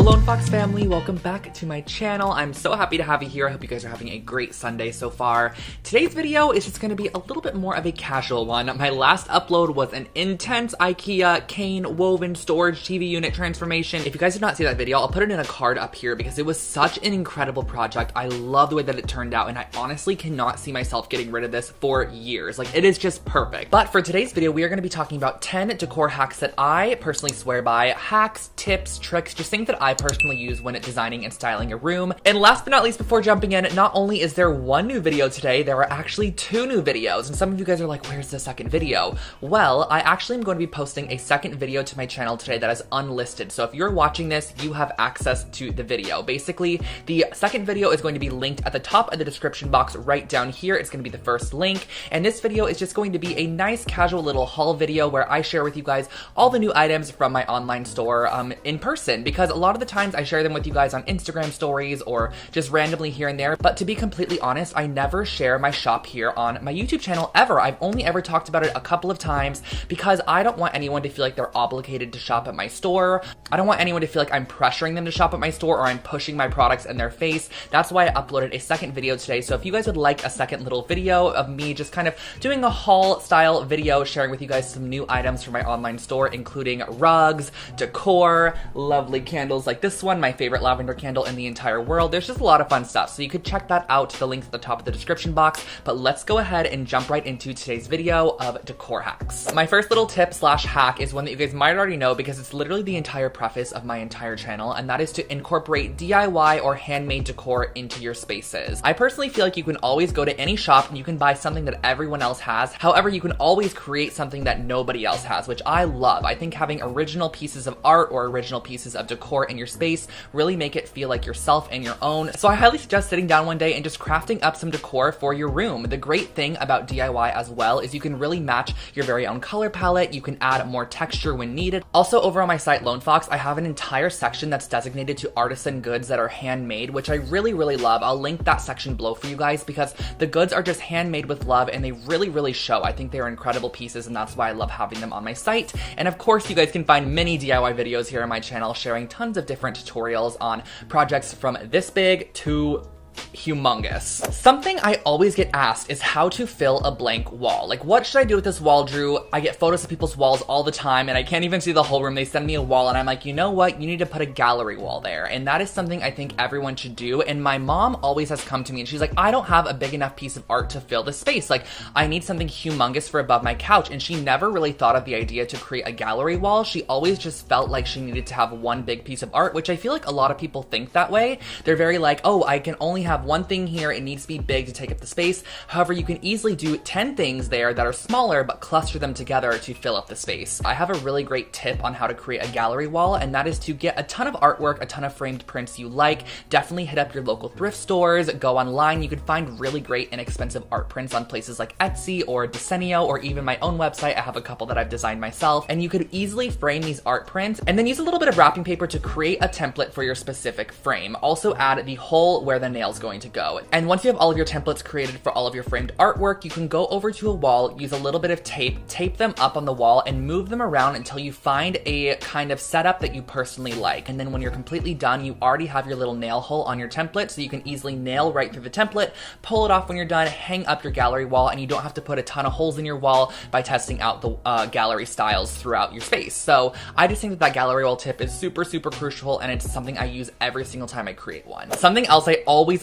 Lone Fox family, welcome back to my channel. I'm so happy to have you here. I hope you guys are having a great Sunday so far. Today's video is just going to be a little bit more of a casual one. My last upload was an intense IKEA cane woven storage TV unit transformation. If you guys did not see that video, I'll put it in a card up here because it was such an incredible project. I love the way that it turned out, and I honestly cannot see myself getting rid of this for years. Like, it is just perfect. But for today's video, we are going to be talking about 10 decor hacks that I personally swear by. Hacks, tips, tricks, just things that I personally use when designing and styling a room. And last but not least, before jumping in, not only is there one new video today, there are actually two new videos. And some of you guys are like, where's the second video? Well, I actually am going to be posting a second video to my channel today that is unlisted. So if you're watching this, you have access to the video. Basically, the second video is going to be linked at the top of the description box right down here. It's going to be the first link. And this video is just going to be a nice casual little haul video where I share with you guys all the new items from my online store in person, because a lot of the times I share them with you guys on Instagram stories or just randomly here and there. But to be completely honest, I never share my shop here on my YouTube channel ever. I've only ever talked about it a couple of times because I don't want anyone to feel like they're obligated to shop at my store. I don't want anyone to feel like I'm pressuring them to shop at my store or I'm pushing my products in their face. That's why I uploaded a second video today. So if you guys would like a second little video of me just kind of doing a haul style video, sharing with you guys some new items from my online store, including rugs, decor, lovely candles like this one, my favorite lavender candle in the entire world. There's just a lot of fun stuff. So you could check that out. The link's at the top of the description box. But let's go ahead and jump right into today's video of decor hacks. My first little tip slash hack is one that you guys might already know because it's literally the entire preface of my entire channel, and that is to incorporate DIY or handmade decor into your spaces. I personally feel like you can always go to any shop and you can buy something that everyone else has. However, you can always create something that nobody else has, which I love. I think having original pieces of art or original pieces of decor in your space really make it feel like yourself and your own. So I highly suggest sitting down one day and just crafting up some decor for your room. The great thing about DIY as well is you can really match your very own color palette. You can add more texture when needed. Also, over on my site Lone Fox, I have an entire section that's designated to artisan goods that are handmade, which I really love. I'll link that section below for you guys because the goods are just handmade with love and they really show. I think they're incredible pieces, and that's why I love having them on my site. And of course, you guys can find many DIY videos here on my channel sharing tons of different tutorials on projects from this big to humongous. Something I always get asked is how to fill a blank wall. Like, what should I do with this wall, Drew? I get photos of people's walls all the time and I can't even see the whole room. They send me a wall and I'm like, you know what? You need to put a gallery wall there. And that is something I think everyone should do. And my mom always has come to me and she's like, I don't have a big enough piece of art to fill this space. Like, I need something humongous for above my couch. And she never really thought of the idea to create a gallery wall. She always just felt like she needed to have one big piece of art, which I feel like a lot of people think that way. They're very like, oh, I can only have one thing here. It needs to be big to take up the space. However, you can easily do 10 things there that are smaller, but cluster them together to fill up the space. I have a really great tip on how to create a gallery wall, and that is to get a ton of artwork, a ton of framed prints you like. Definitely hit up your local thrift stores, go online. You can find really great inexpensive art prints on places like Etsy or Decenio, or even my own website. I have a couple that I've designed myself, and you could easily frame these art prints and then use a little bit of wrapping paper to create a template for your specific frame. Also add the hole where the nail's going to go. And once you have all of your templates created for all of your framed artwork, you can go over to a wall, use a little bit of tape them up on the wall, and move them around until you find a kind of setup that you personally like. And then when you're completely done, you already have your little nail hole on your template, so you can easily nail right through the template, pull it off when you're done, hang up your gallery wall, and you don't have to put a ton of holes in your wall by testing out the gallery styles throughout your space. So I just think that gallery wall tip is super crucial, and it's something I use every single time I create one. Something else I always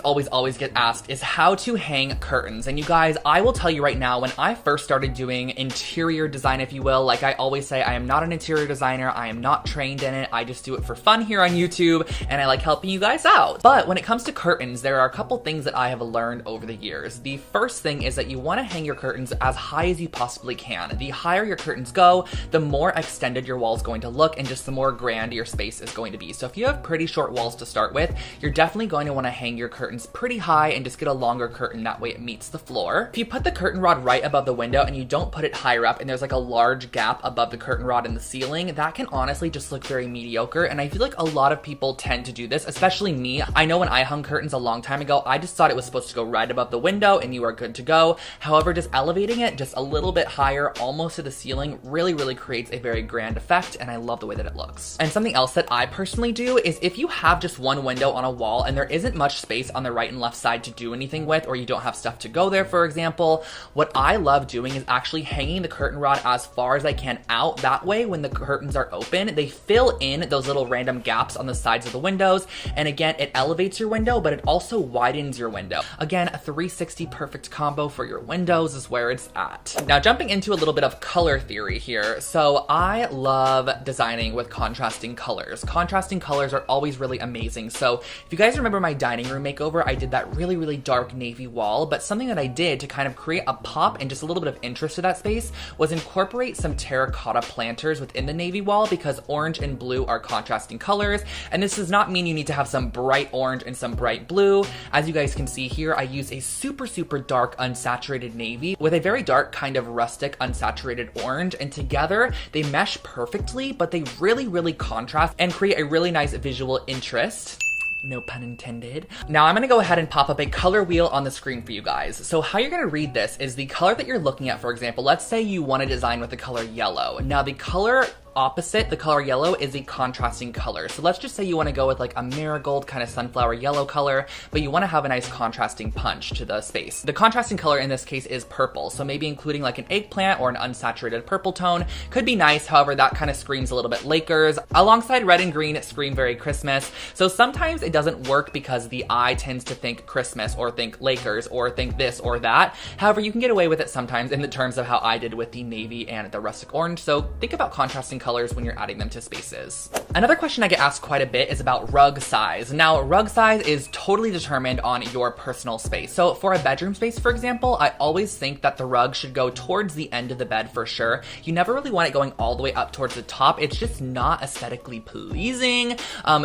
get asked is how to hang curtains. And you guys, I will tell you right now, when I first started doing interior design, if you will, like I always say, I am not an interior designer. I am not trained in it. I just do it for fun here on YouTube, and I like helping you guys out. But when it comes to curtains, there are a couple things that I have learned over the years. The first thing is that you want to hang your curtains as high as you possibly can. The higher your curtains go, the more extended your wall is going to look, and just the more grand your space is going to be. So if you have pretty short walls to start with, you're definitely going to want to hang your curtains curtains pretty high and just get a longer curtain. That way it meets the floor. If you put the curtain rod right above the window and you don't put it higher up and there's like a large gap above the curtain rod in the ceiling, that can honestly just look very mediocre. And I feel like a lot of people tend to do this, especially me. I know when I hung curtains a long time ago, I just thought it was supposed to go right above the window and you are good to go. However, just elevating it just a little bit higher, almost to the ceiling, really creates a very grand effect, and I love the way that it looks. And something else that I personally do is if you have just one window on a wall and there isn't much space on the right and left side to do anything with, or you don't have stuff to go there, for example, what I love doing is actually hanging the curtain rod as far as I can out. That way, when the curtains are open, they fill in those little random gaps on the sides of the windows. And again, it elevates your window, but it also widens your window. Again, a 360 perfect combo for your windows is where it's at. Now, jumping into a little bit of color theory here. So I love designing with contrasting colors. Contrasting colors are always really amazing. So if you guys remember my dining room makeover, I did that really dark navy wall, but something that I did to kind of create a pop and just a little bit of interest to that space was incorporate some terracotta planters within the navy wall, because orange and blue are contrasting colors. And this does not mean you need to have some bright orange and some bright blue. As you guys can see here, I use a super dark unsaturated navy with a very dark kind of rustic unsaturated orange, and together they mesh perfectly, but they really contrast and create a really nice visual interest. No pun intended. Now I'm gonna go ahead and pop up a color wheel on the screen for you guys. So how you're gonna read this is the color that you're looking at. For example, let's say you want to design with the color yellow. Now the color opposite the color yellow is a contrasting color. So let's just say you want to go with like a marigold kind of sunflower yellow color, but you want to have a nice contrasting punch to the space. The contrasting color in this case is purple. So maybe including like an eggplant or an unsaturated purple tone could be nice. However, that kind of screams a little bit Lakers. Alongside red and green, scream very Christmas. So sometimes it doesn't work because the eye tends to think Christmas or think Lakers or think this or that. However, you can get away with it sometimes in the terms of how I did with the navy and the rustic orange. So think about contrasting colors when you're adding them to spaces. Another question I get asked quite a bit is about rug size. Now, rug size is totally determined on your personal space. So for a bedroom space, for example, I always think that the rug should go towards the end of the bed for sure. You never really want it going all the way up towards the top. It's just not aesthetically pleasing.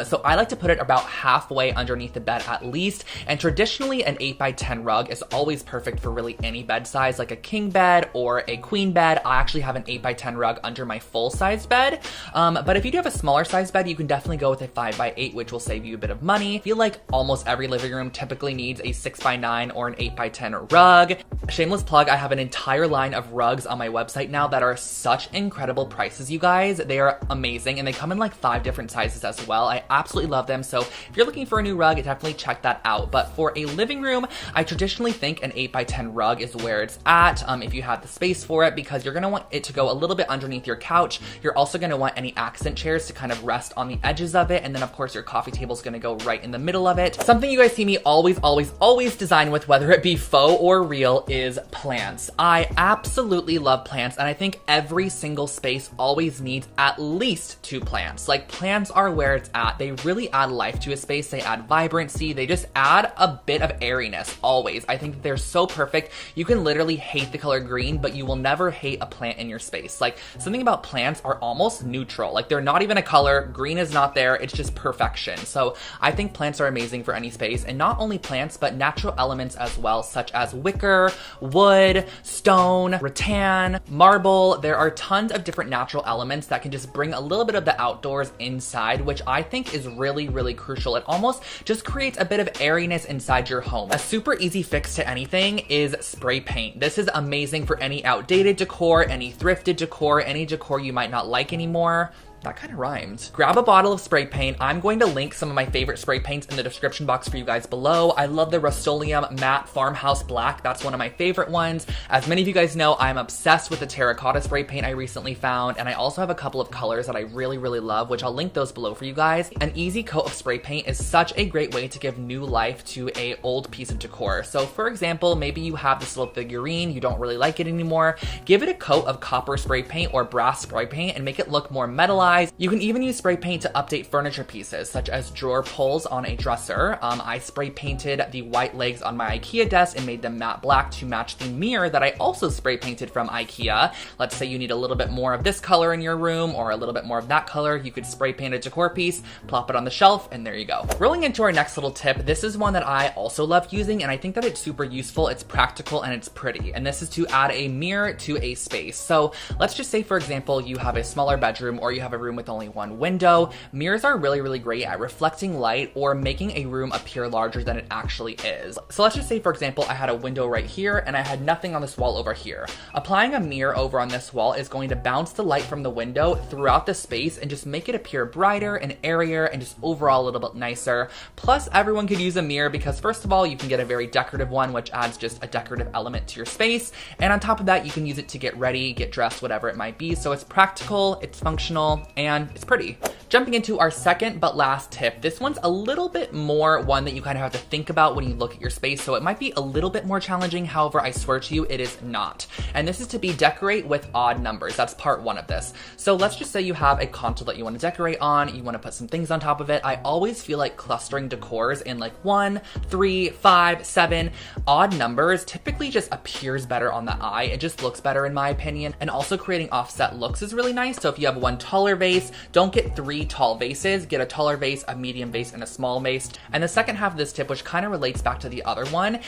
So I like to put it about halfway underneath the bed at least. And traditionally, an 8x10 rug is always perfect for really any bed size, like a king bed or a queen bed. I actually have an 8x10 rug under my full-size bed. But if you do have a smaller size bed, you can definitely go with a 5x8, which will save you a bit of money. I feel like almost every living room typically needs a 6x9 or an 8x10 rug. Shameless plug, I have an entire line of rugs on my website now that are such incredible prices, you guys. They are amazing, and they come in like 5 different sizes as well. I absolutely love them. So if you're looking for a new rug, definitely check that out. But for a living room, I traditionally think an 8x10 rug is where it's at, if you have the space for it, because you're gonna want it to go a little bit underneath your couch. You're also gonna want any accent chairs to kind of rest on the edges of it, and then of course your coffee table is gonna go right in the middle of it. Something you guys see me always design with, whether it be faux or real, is plants. I absolutely love plants, and I think every single space always needs at least 2 plants. Like, plants are where it's at. They really add life to a space. They add vibrancy. They just add a bit of airiness always. I think they're so perfect. You can literally hate the color green, but you will never hate a plant in your space. Like, something about plants are almost neutral. Like, they're not even a color. Green is not there. It's just perfection. So I think plants are amazing for any space, and not only plants, but natural elements as well, such as wicker, wood, stone, rattan, marble. There are tons of different natural elements that can just bring a little bit of the outdoors inside, which I think is really crucial. It almost just creates a bit of airiness inside your home. A super easy fix to anything is spray paint. This is amazing for any outdated decor, any thrifted decor, any decor you might not like anymore. That kind of rhymed. Grab a bottle of spray paint. I'm going to link some of my favorite spray paints in the description box for you guys below. I love the Rust-Oleum Matte Farmhouse Black. That's one of my favorite ones. As many of you guys know, I'm obsessed with the terracotta spray paint I recently found, and I also have a couple of colors that I really love, which I'll link those below for you guys. An easy coat of spray paint is such a great way to give new life to a old piece of decor. So for example, maybe you have this little figurine, you don't really like it anymore. Give it a coat of copper spray paint or brass spray paint and make it look more metallized, supplies. You can even use spray paint to update furniture pieces, such as drawer pulls on a dresser. I spray painted the white legs on my IKEA desk and made them matte black to match the mirror that I also spray painted from IKEA. Let's say you need a little bit more of this color in your room or a little bit more of that color. You could spray paint a decor piece, plop it on the shelf, and there you go. Rolling into our next little tip, this is one that I also love using, and I think that it's super useful, it's practical, and it's pretty. And this is to add a mirror to a space. So let's just say, for example, you have a smaller bedroom or you have a room with only one window. Mirrors are really, really great at reflecting light or making a room appear larger than it actually is. So let's just say, for example, I had a window right here and I had nothing on this wall over here. Applying a mirror over on this wall is going to bounce the light from the window throughout the space and just make it appear brighter and airier and just overall a little bit nicer. Plus, everyone could use a mirror because, first of all, you can get a very decorative one, which adds just a decorative element to your space. And on top of that, you can use it to get ready, get dressed, whatever it might be. So it's practical, it's functional, and it's pretty. Jumping into our second but last tip, this one's a little bit more one that you kind of have to think about when you look at your space, so it might be a little bit more challenging. However, I swear to you, it is not. And this is to be decorate with odd numbers. That's part one of this. So let's just say you have a console that you want to decorate on, you want to put some things on top of it. I always feel like clustering decors in like 1, 3, 5, 7 odd numbers typically just appears better on the eye. It just looks better in my opinion. And also creating offset looks is really nice. So if you have one taller vase, don't get 3 tall vases, get a taller vase, a medium vase, and a small vase. And the second half of this tip, which kind of relates back to the other one,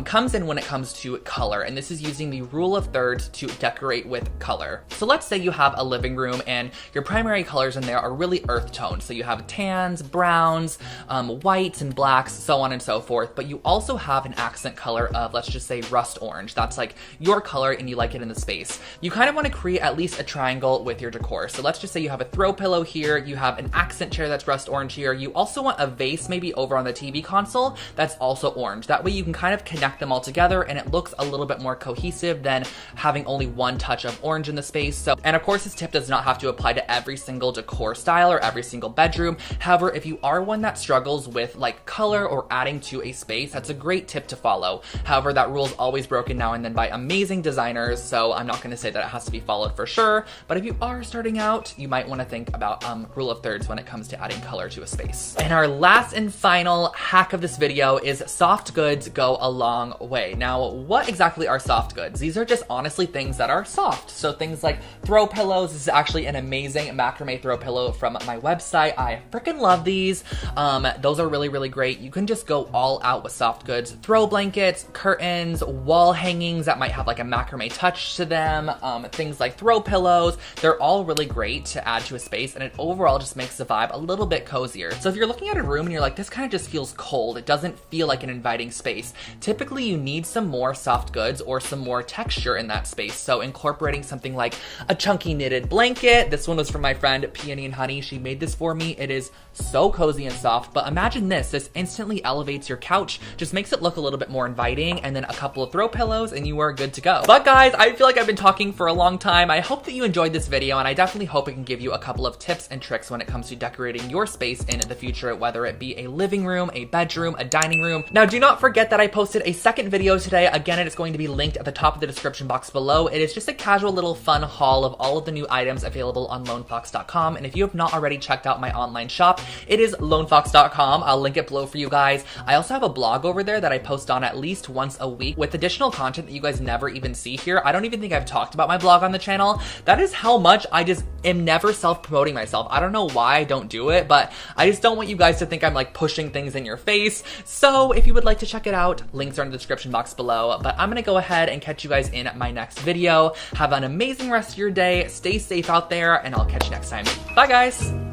comes in when it comes to color. And this is using the rule of thirds to decorate with color. So let's say you have a living room and your primary colors in there are really earth tones. So you have tans, browns, whites and blacks, so on and so forth. But you also have an accent color of, let's just say, rust orange. That's like your color and you like it in the space. You kind of want to create at least a triangle with your decor. So let's just say you have a throw pillow here, you have an accent chair that's rust orange here. You also want a vase maybe over on the TV console that's also orange. That way you can kind of connect them all together and it looks a little bit more cohesive than having only one touch of orange in the space. So, and of course this tip does not have to apply to every single decor style or every single bedroom. However, if you are one that struggles with like color or adding to a space, that's a great tip to follow. However, that rule is always broken now and then by amazing designers, so I'm not going to say that it has to be followed for sure, but if you are starting out, you might want to think about rule of thirds when it comes to adding color to a space. And our last and final hack of this video is soft goods go a long way. Now, what exactly are soft goods? These are just honestly things that are soft. So things like throw pillows. This is actually an amazing macrame throw pillow from my website. I freaking love these. Those are really, really great. You can just go all out with soft goods. Throw blankets, curtains, wall hangings that might have like a macrame touch to them, things like throw pillows. They're all really great to add to a space and it overall just makes the vibe a little bit cozier. So if you're looking at a room and you're like, this kind of just feels cold, it doesn't feel like an inviting space, typically you need some more soft goods or some more texture in that space. So incorporating something like a chunky knitted blanket. This one was from my friend Peony and Honey. She made this for me. It is so cozy and soft, but imagine this instantly elevates your couch, just makes it look a little bit more inviting, and then a couple of throw pillows and you are good to go. But guys, I feel like I've been talking for a long time. I hope that you enjoyed this video and I definitely hope it can give you a couple of tips and tricks when it comes to decorating your space in the future, whether it be a living room, a bedroom, a dining room. Now, do not forget that I posted a second video today. Again, it is going to be linked at the top of the description box below. It is just a casual little fun haul of all of the new items available on lonefox.com. And if you have not already checked out my online shop, it is lonefox.com. I'll link it below for you guys. I also have a blog over there that I post on at least once a week with additional content that you guys never even see here. I don't even think I've talked about my blog on the channel. That is how much I just am never self-promoting myself. I don't know why I don't do it, but I just don't want you guys to think I'm like pushing things in your face. So if you would like to check it out, links are in the description box below. But I'm gonna go ahead and catch you guys in my next video. Have an amazing rest of your day. Stay safe out there, and I'll catch you next time. Bye, guys.